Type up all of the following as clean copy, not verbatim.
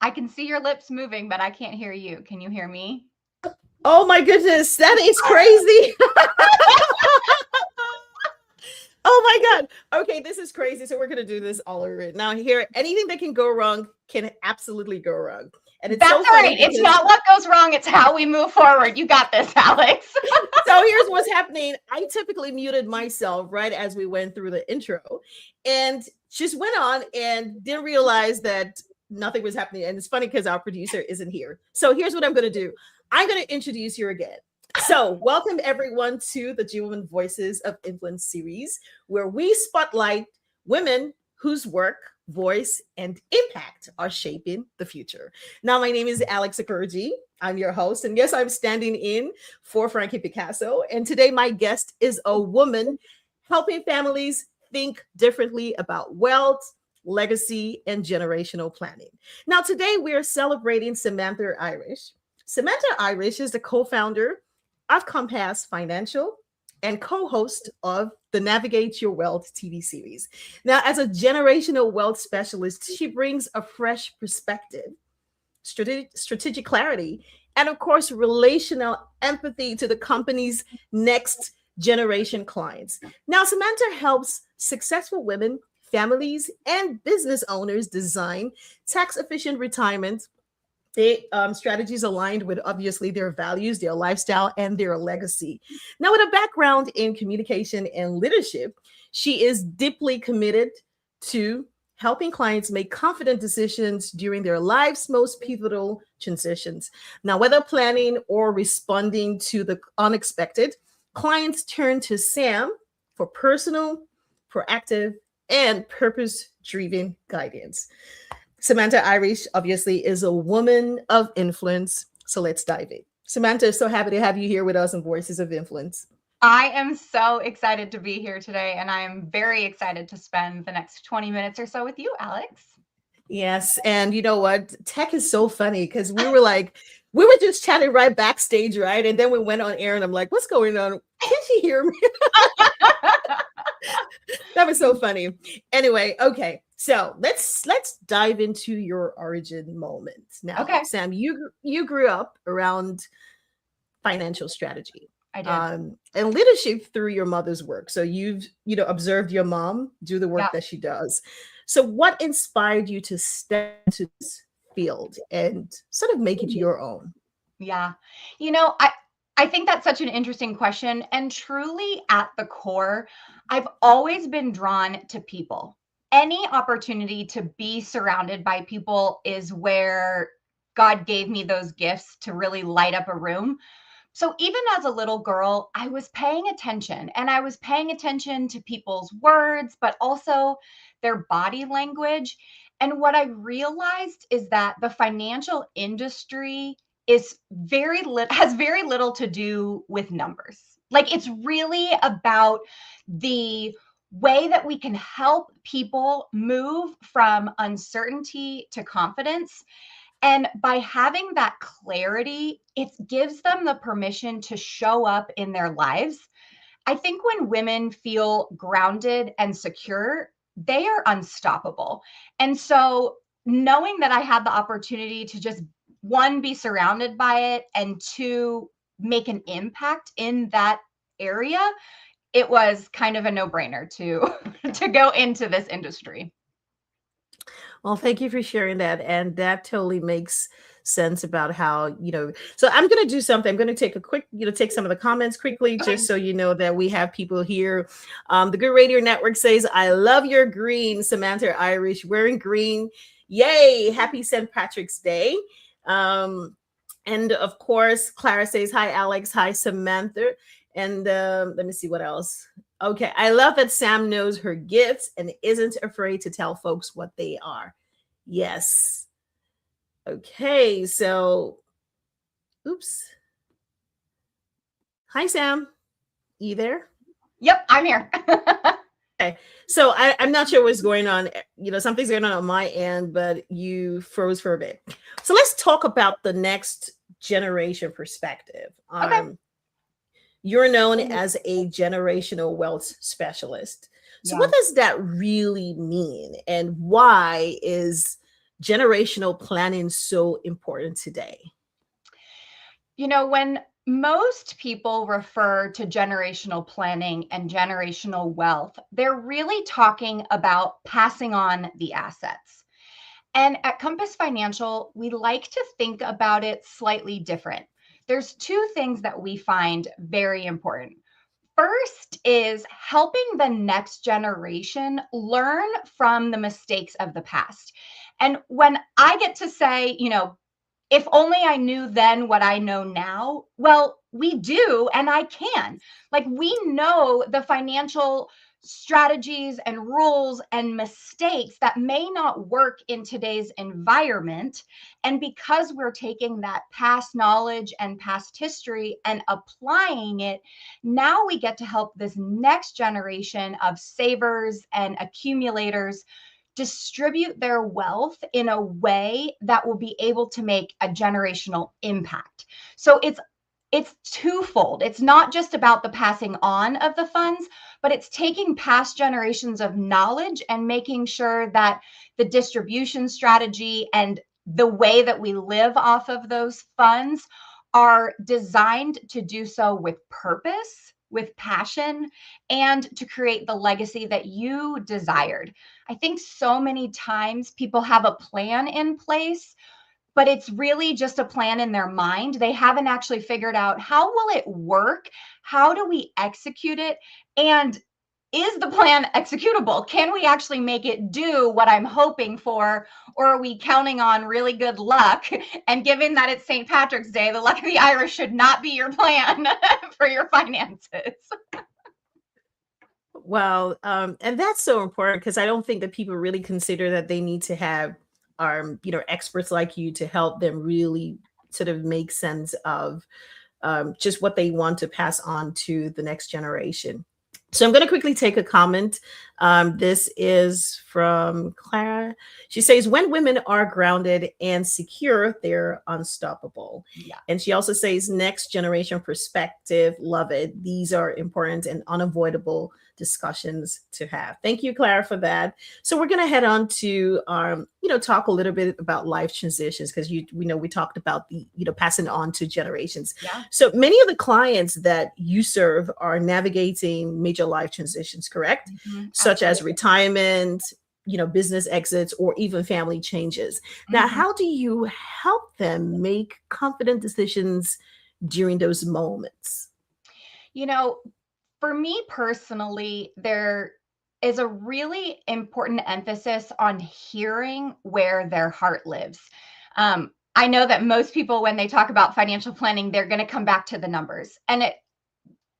I can see your lips moving, but I can't hear you. Can you hear me? Oh my goodness, that is crazy. Oh my God. Okay, this is crazy. So we're going to do this all over it. Now, here, anything that can go wrong can absolutely go wrong. And it's That's so all funny right. It's because not what goes wrong, it's how we move forward. You got this, Alex. so here's what's happening. I typically muted myself right as we went through the intro and just went on and didn't realize that nothing was happening. And it's funny because our producer isn't here. So here's what I'm going to do. I'm going to introduce you again. So welcome everyone to the G-Woman Voices of Influence series, where we spotlight women whose work, voice, and impact are shaping the future. Now, my name is Alex Okoroji. I'm your host. And yes, I'm standing in for Frankie Picasso. And today my guest is a woman helping families think differently about wealth, legacy, and generational planning. Now, today we are celebrating Samantha Irish. Samantha Irish is the co-founder of Compass Financial and co-host of the Navigate Your Wealth TV series. Now, as a generational wealth specialist, she brings a fresh perspective, strategic clarity, and of course, relational empathy to the company's next generation clients. Now, Samantha helps successful women, families, and business owners design tax efficient retirement strategies aligned with obviously their values, their lifestyle, and their legacy. Now, with a background in communication and leadership, she is deeply committed to helping clients make confident decisions during their life's most pivotal transitions. Now, whether planning or responding to the unexpected, clients turn to Sam for personal, proactive, and purpose driven guidance. Samantha Irish obviously is a woman of influence. So let's dive in. Samantha, so happy to have you here with us on Voices of Influence. I am so excited to be here today, and I am very excited to spend the next 20 minutes or so with you, Alex. Yes. And you know what? Tech is so funny because we were just chatting right backstage, right? And then we went on air and I'm like, what's going on? Can she hear me? That was so funny. Anyway, okay. So let's dive into your origin moment. Now, Okay. Sam, you grew up around financial strategy. I did. And leadership through your mother's work. So you've observed your mom do the work Yeah. that she does. So what inspired you to step into this field and sort of make it your own? Yeah. You know, I think that's such an interesting question. And truly at the core, I've always been drawn to people. Any opportunity to be surrounded by people is where God gave me those gifts to really light up a room. So even as a little girl, I was paying attention, and I was paying attention to people's words, but also their body language. And what I realized is that the financial industry is has very little to do with numbers. Like, it's really about the way that we can help people move from uncertainty to confidence. And by having that clarity, it gives them the permission to show up in their lives. I think when women feel grounded and secure, they are unstoppable. And so knowing that I had the opportunity to just, one, be surrounded by it, and two, make an impact in that area, it was kind of a no-brainer to to go into this industry. Well, thank you for sharing that. And that totally makes sense about how, so I'm going to do something. I'm going to take a quick, take some of the comments quickly, Okay. just so you know that we have people here. The Good Radio Network says, I love your green, Samantha Irish, wearing green. Yay. Happy St. Patrick's Day. And of course, Clara says, hi, Alex. Hi, Samantha. And let me see what else. Okay. I love that Sam knows her gifts and isn't afraid to tell folks what they are. Yes. Okay. So, oops. Hi, Sam. You there? Yep, I'm here. Okay. So I'm not sure what's going on. Something's going on my end, but you froze for a bit. So let's talk about the next generation perspective. Okay. You're known as a generational wealth specialist. So what Yeah. does that really mean? And why is generational planning so important today? When most people refer to generational planning and generational wealth, they're really talking about passing on the assets. And at Compass Financial, we like to think about it slightly different. There's two things that we find very important. First is helping the next generation learn from the mistakes of the past. And when I get to say, if only I knew then what I know now. Well, we do, and I can. Like, we know the financial strategies and rules and mistakes that may not work in today's environment. And because we're taking that past knowledge and past history and applying it, now we get to help this next generation of savers and accumulators distribute their wealth in a way that will be able to make a generational impact. So it's twofold. It's not just about the passing on of the funds, but it's taking past generations of knowledge and making sure that the distribution strategy and the way that we live off of those funds are designed to do so with purpose, with passion, and to create the legacy that you desired. I think so many times people have a plan in place, but it's really just a plan in their mind. They haven't actually figured out, how will it work? How do we execute it? And is the plan executable? Can we actually make it do what I'm hoping for? Or are we counting on really good luck? And given that it's St. Patrick's Day, the luck of the Irish should not be your plan for your finances. Well, and that's so important because I don't think that people really consider that they need to have, experts like you to help them really sort of make sense of just what they want to pass on to the next generation. So I'm going to quickly take a comment. This is from Clara. She says, when women are grounded and secure, they're unstoppable. Yeah. And she also says, next generation perspective, love it. These are important and unavoidable discussions to have. Thank you, Clara, for that. So we're going to head on to, talk a little bit about life transitions because we talked about the, passing on to generations. Yeah. So many of the clients that you serve are navigating major life transitions, correct? Mm-hmm. Such as retirement, business exits, or even family changes. Now, Mm-hmm. how do you help them make confident decisions during those moments? For me personally, there is a really important emphasis on hearing where their heart lives. I know that most people, when they talk about financial planning, they're going to come back to the numbers. And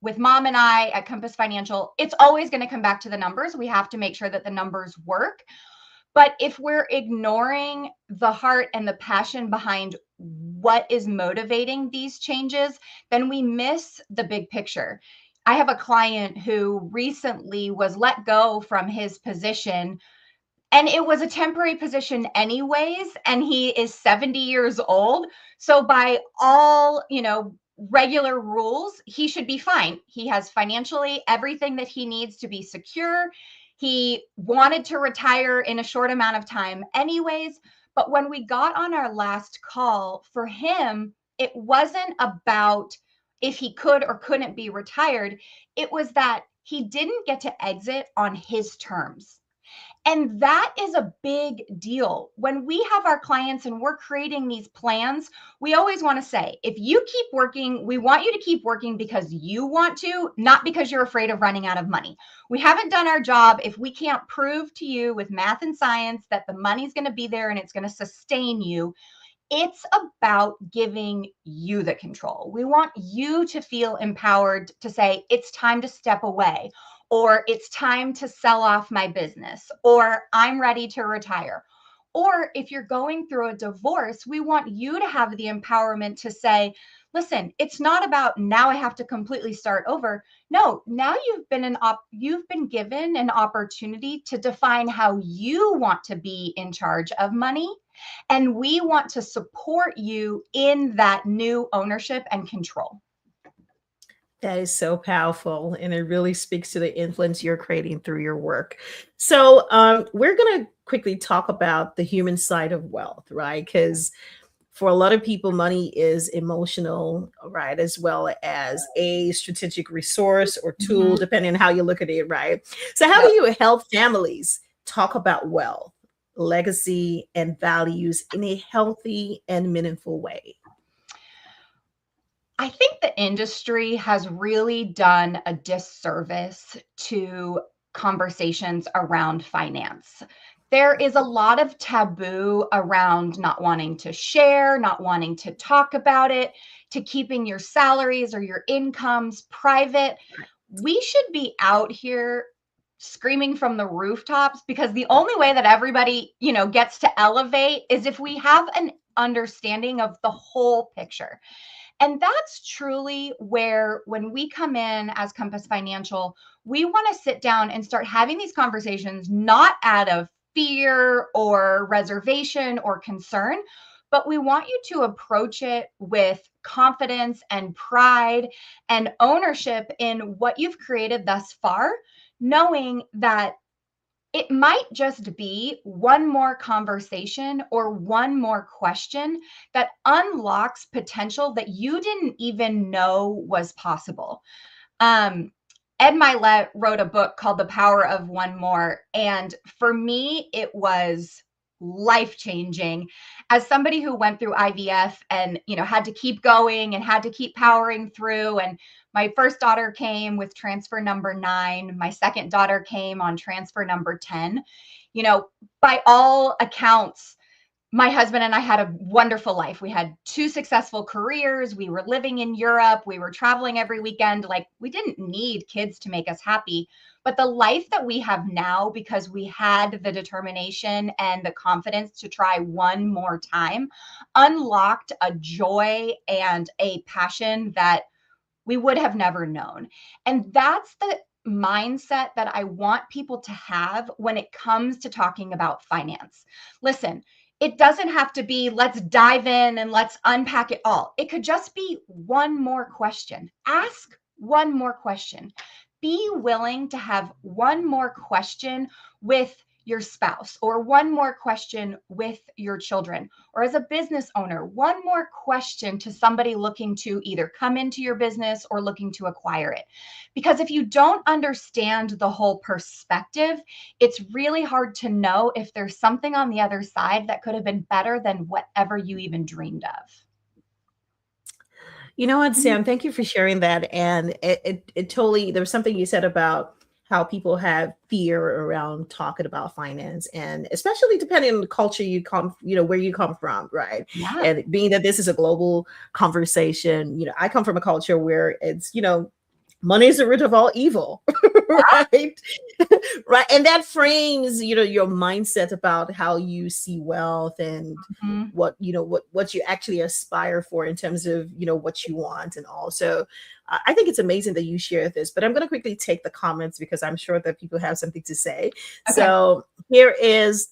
with mom and I at Compass Financial, it's always going to come back to the numbers. We have to make sure that the numbers work. But if we're ignoring the heart and the passion behind what is motivating these changes, then we miss the big picture. I have a client who recently was let go from his position, and it was a temporary position anyways, and he is 70 years old. So by all, regular rules, he should be fine. He has financially everything that he needs to be secure. He wanted to retire in a short amount of time anyways, but when we got on our last call, for him, it wasn't about if he could or couldn't be retired. It was that he didn't get to exit on his terms. And that is a big deal. When we have our clients and we're creating these plans, we always want to say, if you keep working, we want you to keep working because you want to, not because you're afraid of running out of money. We haven't done our job if we can't prove to you with math and science that the money's going to be there and it's going to sustain you. It's about giving you the control. We want you to feel empowered to say, it's time to step away, or it's time to sell off my business, or I'm ready to retire. Or if you're going through a divorce, we want you to have the empowerment to say, listen, it's not about now I have to completely start over. No, now you've been given an opportunity to define how you want to be in charge of money, and we want to support you in that new ownership and control. That is so powerful, and it really speaks to the influence you're creating through your work. So, we're going to quickly talk about the human side of wealth, right? Because for a lot of people, money is emotional, right, as well as a strategic resource or tool, Mhm. depending on how you look at it, right? So, how do Yep. you help families talk about wealth, legacy, and values in a healthy and meaningful way? I think the industry has really done a disservice to conversations around finance. There is a lot of taboo around not wanting to share, not wanting to talk about it, to keeping your salaries or your incomes private. We should be out here screaming from the rooftops, because the only way that everybody, gets to elevate is if we have an understanding of the whole picture. And that's truly where, when we come in as Compass Financial, we want to sit down and start having these conversations, not out of fear or reservation or concern, but we want you to approach it with confidence and pride and ownership in what you've created thus far, knowing that it might just be one more conversation or one more question that unlocks potential that you didn't even know was possible. Um, Ed Milet wrote a book called The Power of One More. And for me, it was life changing as somebody who went through IVF and, had to keep going and had to keep powering through. And my first daughter came with transfer number 9. My second daughter came on transfer number 10. You know, by all accounts, my husband and I had a wonderful life. We had 2 successful careers. We were living in Europe. We were traveling every weekend. Like, we didn't need kids to make us happy. But the life that we have now, because we had the determination and the confidence to try one more time, unlocked a joy and a passion that we would have never known. And that's the mindset that I want people to have when it comes to talking about finance. Listen, it doesn't have to be let's dive in and let's unpack it all. It could just be one more question. Ask one more question. Be willing to have one more question with your spouse, or one more question with your children, or as a business owner, one more question to somebody looking to either come into your business or looking to acquire it. Because if you don't understand the whole perspective, it's really hard to know if there's something on the other side that could have been better than whatever you even dreamed of. You know what, Mhm. Sam? Thank you for sharing that. And it totally, there was something you said about how people have fear around talking about finance, and especially depending on the culture you come, where you come from, right? Yeah. And being that this is a global conversation, I come from a culture where it's, money is the root of all evil, right? Right. And that frames, your mindset about how you see wealth and Mhm. what you actually aspire for in terms of, what you want. And also, I think it's amazing that you share this, but I'm going to quickly take the comments because I'm sure that people have something to say. Okay. So here is,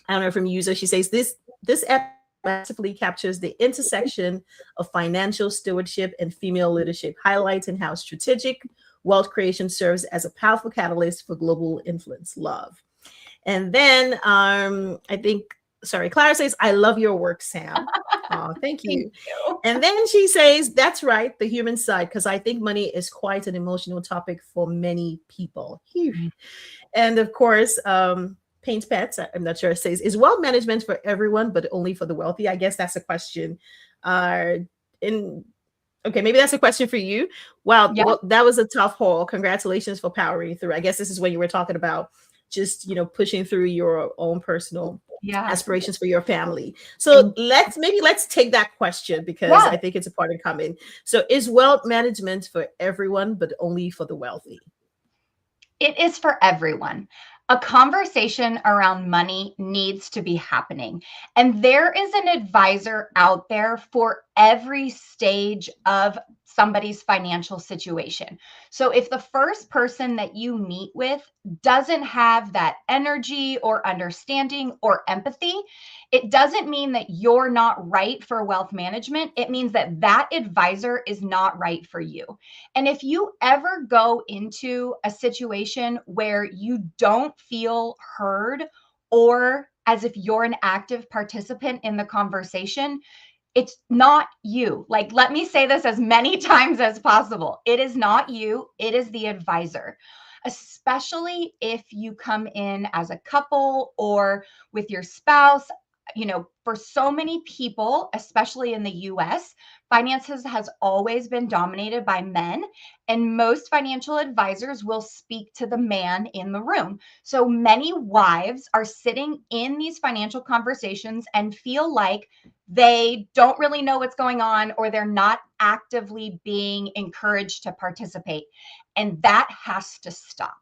I don't know, from user. She says this app massively captures the intersection of financial stewardship and female leadership, highlighting how strategic wealth creation serves as a powerful catalyst for global influence. Love. And then I think, sorry, Clara says, I love your work, Sam. Oh, thank Thank you. you. And then she says, that's right, the human side, because I think money is quite an emotional topic for many people. Phew. And of course, Paint Pets, I'm not sure, it says, is wealth management for everyone, but only for the wealthy? I guess that's a question. In Okay, maybe that's a question for you. Wow, Yeah. well, that was a tough haul. Congratulations for powering through. I guess this is when you were talking about just, pushing through your own personal Yeah. aspirations for your family. So And let's take that question because yeah, I think it's a part of coming. So is wealth management for everyone, but only for the wealthy? it is for everyone. A conversation around money needs to be happening. And there is an advisor out there for every stage of somebody's financial situation. So if the first person that you meet with doesn't have that energy or understanding or empathy, it doesn't mean that you're not right for wealth management. It means that that advisor is not right for you. And if you ever go into a situation where you don't feel heard or as if you're an active participant in the conversation, it's not you. Like, let me say this as many times as possible. It is not you, it is the advisor. Especially if you come in as a couple or with your spouse. You know, for so many people, especially in the US, finances has always been dominated by men, and most financial advisors will speak to the man in the room. So many wives are sitting in these financial conversations and feel like they don't really know what's going on, or they're not actively being encouraged to participate. And that has to stop.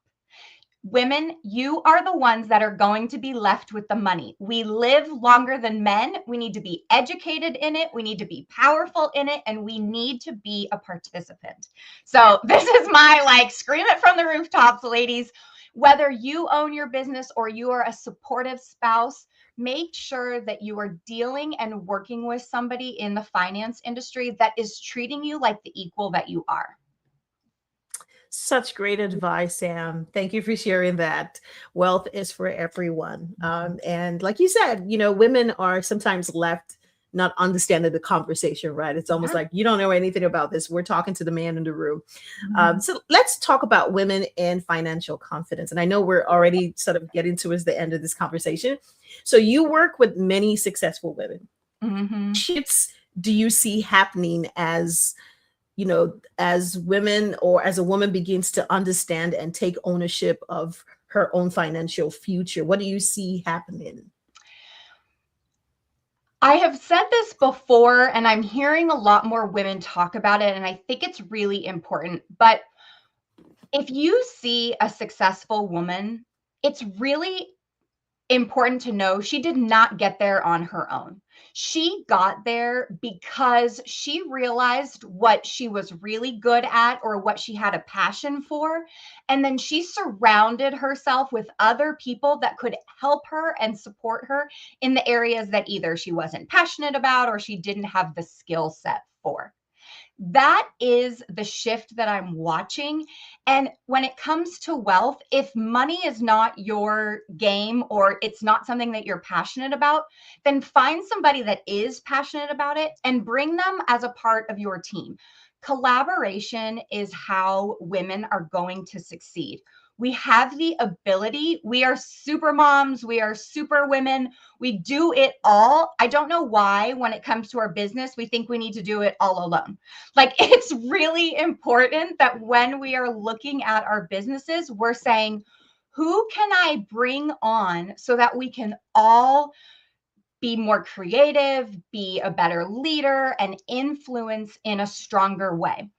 Women, you are the ones that are going to be left with the money. We live longer than men. We need to be educated in it. We need to be powerful in it. And we need to be a participant. So this is my like scream it from the rooftops, ladies. Whether you own your business or you are a supportive spouse, make sure that you are dealing and working with somebody in the finance industry that is treating you like the equal that you are. Such great advice, Sam. Thank you for sharing that. Wealth is for everyone. And like you said, women are sometimes left not understanding the conversation, right? It's almost like you don't know anything about this. We're talking to the man in the room. So let's talk about women and financial confidence. And I know we're already sort of getting towards the end of this conversation. So you work with many successful women. Shifts do you see happening as women, or as a woman begins to understand and take ownership of her own financial future? What do you see happening? I have said this before, and I'm hearing a lot more women talk about it, and I think it's really important. But if you see a successful woman, it's really important to know she did not get there on her own. She got there because she realized what she was really good at or what she had a passion for. And then she surrounded herself with other people that could help her and support her in the areas that either she wasn't passionate about or she didn't have the skill set for. That is the shift that I'm watching. And when it comes to wealth, if money is not your game or it's not something that you're passionate about, then find somebody that is passionate about it and bring them as a part of your team. Collaboration is how women are going to succeed. We have the ability. We are super moms. We are super women. We do it all. I don't know why, when it comes to our business, we think we need to do it all alone. Like, it's really important that when we are looking at our businesses, we're saying, who can I bring on so that we can all be more creative, be a better leader, and influence in a stronger way?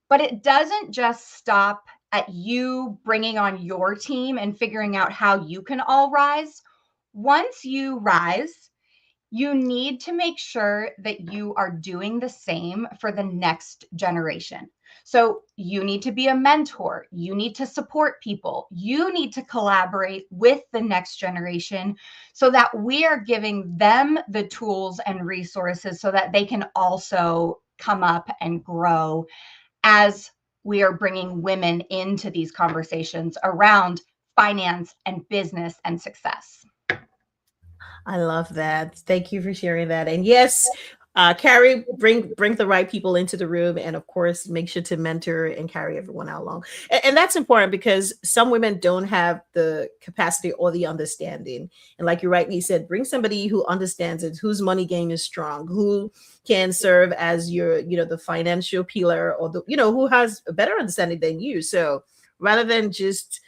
But it doesn't just stop at you bringing on your team and figuring out how you can all rise. Once you rise, you need to make sure that you are doing the same for the next generation. So you need to be a mentor. You need to support people. You need to collaborate with the next generation so that we are giving them the tools and resources so that they can also come up and grow as we are bringing women into these conversations around finance and business and success. I love that. Thank you for sharing that. And yes, Carrie, bring the right people into the room, and of course, make sure to mentor and carry everyone along. And that's important because some women don't have the capacity or the understanding. And like you rightly said, bring somebody who understands it, whose money game is strong, who can serve as your, the financial pillar, or who has a better understanding than you. So rather than just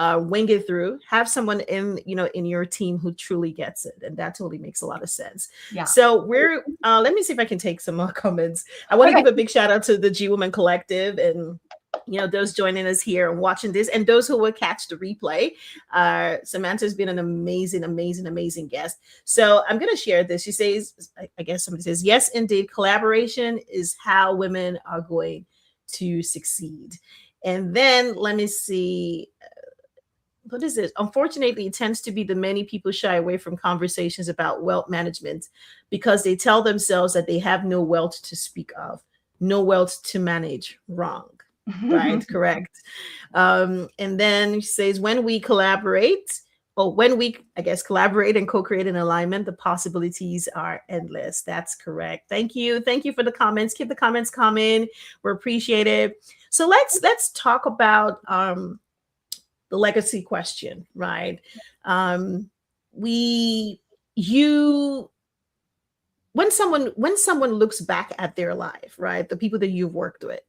wing it through, have someone in your team who truly gets it, and that totally makes a lot of sense. Yeah. So we're let me see if I can take some more comments. I want to give a big shout out to the G Woman Collective, and those joining us here and watching this, and those who will catch the replay. Samantha's been an amazing, amazing, amazing guest. So I'm going to share this. She says, I guess somebody says, yes, indeed, collaboration is how women are going to succeed. And then let me see. What is it? Unfortunately, it tends to be the many people shy away from conversations about wealth management because they tell themselves that they have no wealth to speak of, no wealth to manage. Wrong. Right? Correct. And then she says, when we collaborate, or when we, I guess, collaborate and co-create in alignment, the possibilities are endless. That's correct. Thank you. Thank you for the comments. Keep the comments coming. We appreciate it. So let's talk about the legacy question, right? When someone looks back at their life, right, the people that you've worked with,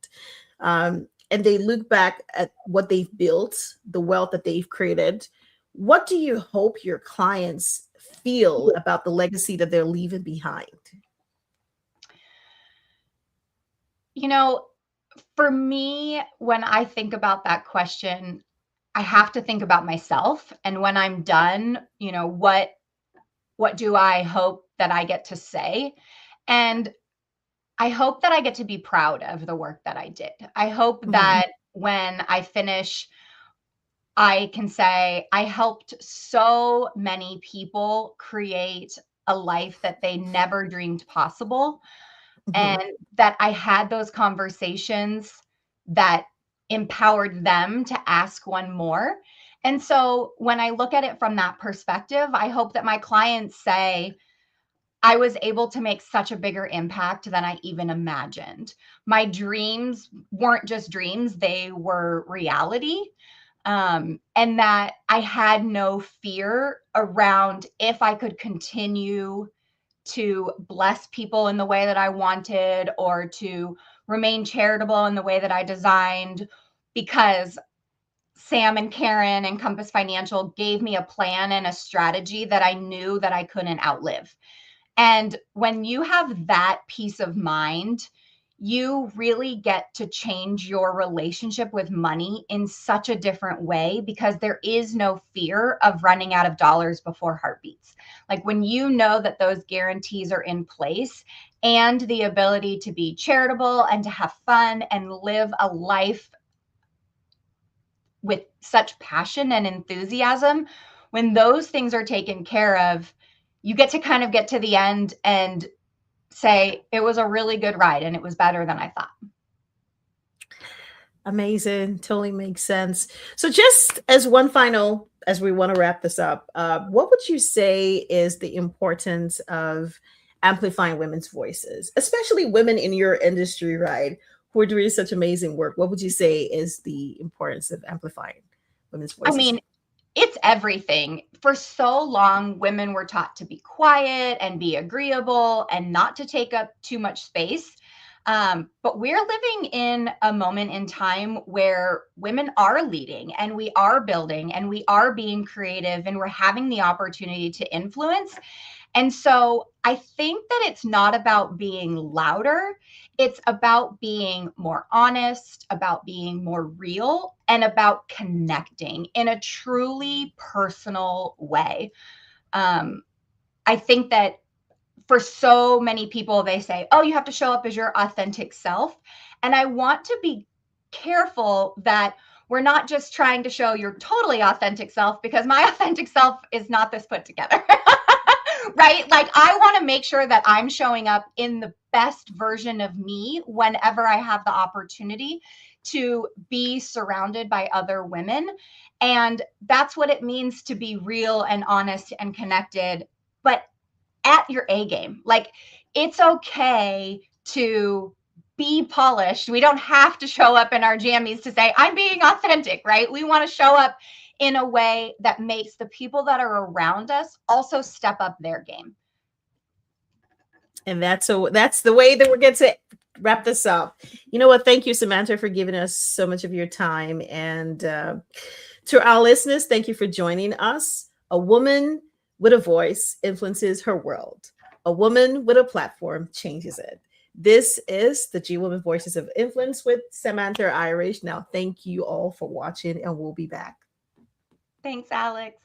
and they look back at what they've built, the wealth that they've created, what do you hope your clients feel about the legacy that they're leaving behind? For me, when I think about that question, I have to think about myself. And when I'm done, what do I hope that I get to say? And I hope that I get to be proud of the work that I did. I hope that when I finish, I can say I helped so many people create a life that they never dreamed possible. And that I had those conversations that empowered them to ask one more. And so when I look at it from that perspective, I hope that my clients say, I was able to make such a bigger impact than I even imagined. My dreams weren't just dreams, they were reality. And that I had no fear around if I could continue to bless people in the way that I wanted, or to remain charitable in the way that I designed, because Sam and Karen and Compass Financial gave me a plan and a strategy that I knew that I couldn't outlive. And when you have that peace of mind, you really get to change your relationship with money in such a different way, because there is no fear of running out of dollars before heartbeats. Like when you know that those guarantees are in place, and the ability to be charitable and to have fun and live a life with such passion and enthusiasm, when those things are taken care of, you get to kind of get to the end and say, it was a really good ride and it was better than I thought. Amazing. Totally makes sense. So just as one final, as we want to wrap this up, what would you say is the importance of amplifying women's voices, especially women in your industry, right, who are doing such amazing work? What would you say is the importance of amplifying women's voices? I mean, it's everything. For so long, women were taught to be quiet and be agreeable and not to take up too much space. But we're living in a moment in time where women are leading, and we are building, and we are being creative, and we're having the opportunity to influence. And so I think that it's not about being louder. It's about being more honest, about being more real, and about connecting in a truly personal way. I think that for so many people, they say, oh, you have to show up as your authentic self. And I want to be careful that we're not just trying to show your totally authentic self, because my authentic self is not this put together. Right? Like, I want to make sure that I'm showing up in the best version of me whenever I have the opportunity to be surrounded by other women. And that's what it means to be real and honest and connected, but at your A game. Like, it's okay to be polished. We don't have to show up in our jammies to say, I'm being authentic, right? We want to show up in a way that makes the people that are around us also step up their game. And that's the way that we're going to wrap this up. You know what? Thank you, Samantha, for giving us so much of your time. And to our listeners, thank you for joining us. A woman with a voice influences her world. A woman with a platform changes it. This is the G Women Voices of Influence with Samantha Irish. Now, thank you all for watching, and we'll be back. Thanks, Alex.